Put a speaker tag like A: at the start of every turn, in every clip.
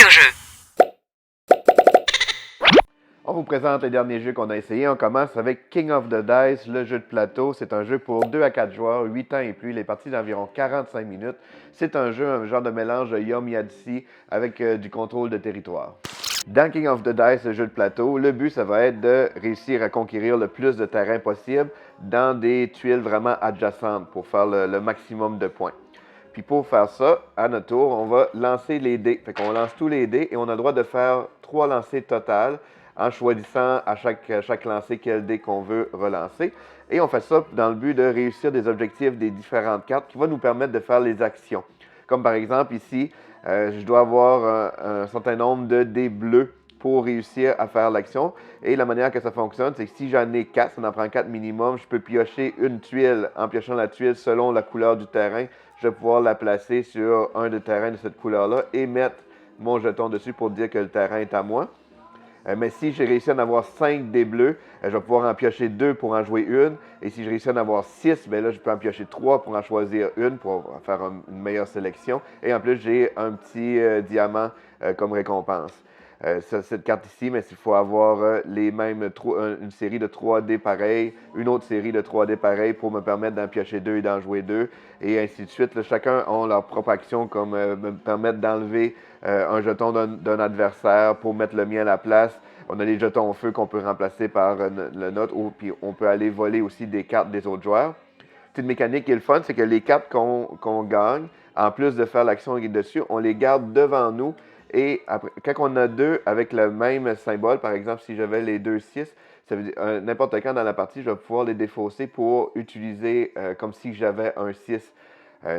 A: Vidéojeu.
B: On vous présente les derniers jeux qu'on a essayés. On commence avec King of the Dice, le jeu de plateau. C'est un jeu pour 2 à 4 joueurs, 8 ans et plus. Les parties d'environ 45 minutes. C'est un jeu, un genre de mélange de Yum Yadzi avec du contrôle de territoire. Dans King of the Dice, le jeu de plateau, le but, ça va être de réussir à conquérir le plus de terrain possible dans des tuiles vraiment adjacentes pour faire le maximum de points. Puis pour faire ça, à notre tour, on va lancer les dés. Fait qu'on lance tous les dés et on a le droit de faire 3 lancers totales en choisissant à chaque lancer quel dé qu'on veut relancer. Et on fait ça dans le but de réussir des objectifs des différentes cartes qui vont nous permettre de faire les actions. Comme par exemple ici, je dois avoir un certain nombre de dés bleus pour réussir à faire l'action. Et la manière que ça fonctionne, c'est que si j'en ai 4, ça en prend 4 minimum, je peux piocher une tuile. En piochant la tuile selon la couleur du terrain, je vais pouvoir la placer sur un des terrains de cette couleur-là et mettre mon jeton dessus pour dire que le terrain est à moi. Mais si j'ai réussi à en avoir 5 dés bleus, je vais pouvoir en piocher 2 pour en jouer une. Et si je réussis à en avoir 6, bien là, je peux en piocher 3 pour en choisir une, pour faire une meilleure sélection. Et en plus, j'ai un petit diamant comme récompense. Cette carte ici, mais il faut avoir une série de 3 dés pareils, une autre série de 3 dés pareils pour me permettre d'en piocher 2 et d'en jouer 2, et ainsi de suite. Là, chacun a leur propre action, comme me permettre d'enlever un jeton d'un adversaire pour mettre le mien à la place. On a les jetons au feu qu'on peut remplacer par le nôtre, puis on peut aller voler aussi des cartes des autres joueurs. Une mécanique qui est le fun, c'est que les cartes qu'on gagne, en plus de faire l'action dessus, on les garde devant nous. Et après, quand on a deux avec le même symbole, par exemple, si j'avais les 2-6, ça veut dire n'importe quand dans la partie, je vais pouvoir les défausser pour utiliser comme si j'avais un 6.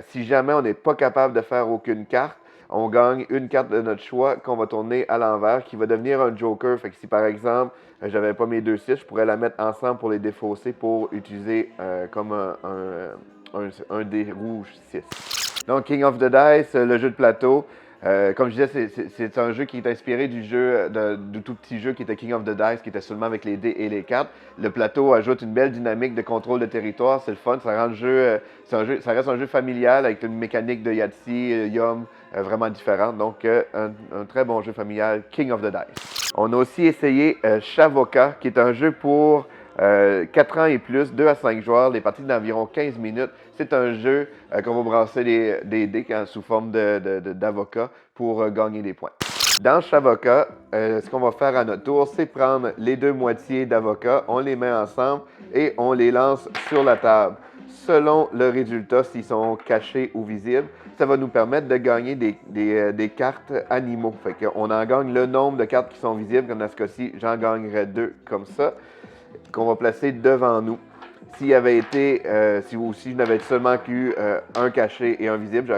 B: Si jamais on n'est pas capable de faire aucune carte, on gagne une carte de notre choix qu'on va tourner à l'envers, qui va devenir un joker. Fait que si par exemple, j'avais pas mes 2-6, je pourrais la mettre ensemble pour les défausser pour utiliser comme un dé rouge 6. Donc, King of the Dice, le jeu de plateau. Comme je disais, c'est un jeu qui est inspiré du jeu, du tout petit jeu qui était King of the Dice, qui était seulement avec les dés et les cartes. Le plateau ajoute une belle dynamique de contrôle de territoire, c'est le fun, ça rend le jeu, ça reste un jeu familial avec une mécanique de Yahtzee, Yum, vraiment différente. Donc, un très bon jeu familial, King of the Dice. On a aussi essayé Shavoka, qui est un jeu pour 4 ans et plus, 2 à 5 joueurs, les parties d'environ 15 minutes. C'est un jeu qu'on va brasser des dés sous forme d'avocat pour gagner des points. Dans Shavoka, ce qu'on va faire à notre tour, c'est prendre les deux moitiés d'avocat, on les met ensemble et on les lance sur la table. Selon le résultat, s'ils sont cachés ou visibles, ça va nous permettre de gagner des cartes animaux. Fait qu'on en gagne le nombre de cartes qui sont visibles, comme dans ce cas-ci, j'en gagnerais 2 comme ça, qu'on va placer devant nous. S'il avait été, si je n'avais seulement eu un caché et un visible,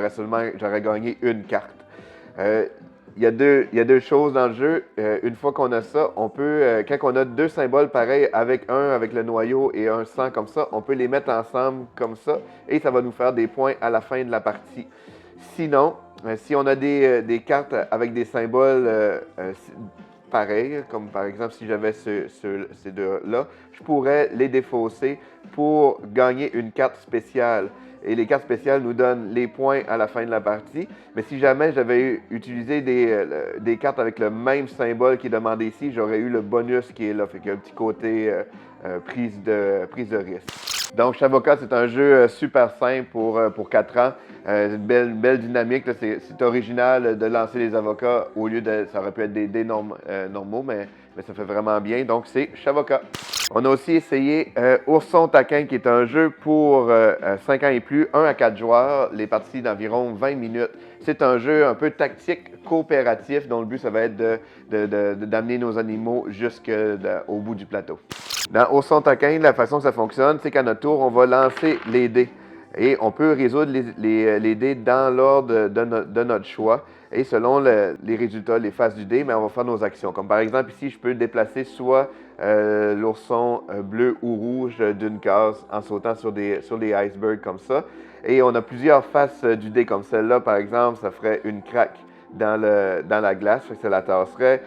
B: j'aurais gagné une carte. Il y a deux choses dans le jeu. Une fois qu'on a ça, on peut, quand on a deux symboles pareils, avec un avec le noyau et un sans comme ça, on peut les mettre ensemble comme ça et ça va nous faire des points à la fin de la partie. Sinon, si on a des cartes avec des symboles pareil, comme par exemple si j'avais ces deux-là, je pourrais les défausser pour gagner une carte spéciale. Et les cartes spéciales nous donnent les points à la fin de la partie. Mais si jamais j'avais utilisé des cartes avec le même symbole qui est demandé ici, j'aurais eu le bonus qui est là. Fait qu'il y a un petit côté prise de risque. Donc, Shavoka, c'est un jeu super simple pour 4 ans. Une belle dynamique. C'est original de lancer les avocats au lieu de... Ça aurait pu être des dés normaux, mais ça fait vraiment bien. Donc, c'est Shavoka. On a aussi essayé Ourson Taquin, qui est un jeu pour 5 ans et plus, 1 à 4 joueurs, les parties d'environ 20 minutes. C'est un jeu un peu tactique, coopératif, dont le but, ça va être d'amener nos animaux jusqu'au bout du plateau. Dans Ourson Taquin, la façon que ça fonctionne, c'est qu'à notre tour, on va lancer les dés. Et on peut résoudre les dés dans l'ordre de notre choix. Et selon les résultats, les faces du dé, mais on va faire nos actions. Comme par exemple, ici, je peux déplacer soit l'ourson bleu ou rouge d'une case en sautant sur des icebergs comme ça. Et on a plusieurs faces du dé comme celle-là, par exemple, ça ferait une craque dans la glace, ça la tasserait.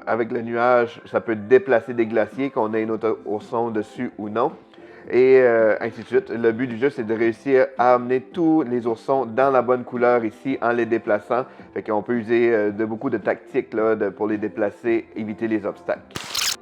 B: Avec le nuage, ça peut déplacer des glaciers, qu'on ait un autre ourson dessus ou non. et ainsi de suite. Le but du jeu, c'est de réussir à amener tous les oursons dans la bonne couleur ici en les déplaçant. Fait qu'on peut user beaucoup de tactiques là, pour les déplacer, éviter les obstacles.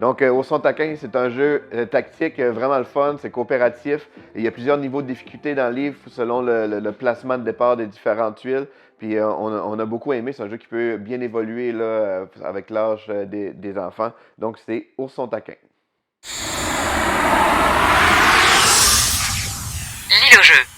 B: Donc, Ourson Taquin, c'est un jeu tactique vraiment le fun, c'est coopératif. Il y a plusieurs niveaux de difficulté dans le livre selon le placement de départ des différentes tuiles. Puis on a beaucoup aimé, c'est un jeu qui peut bien évoluer là, avec l'âge des enfants. Donc, c'est Ourson Taquin.
A: Lis le jeu.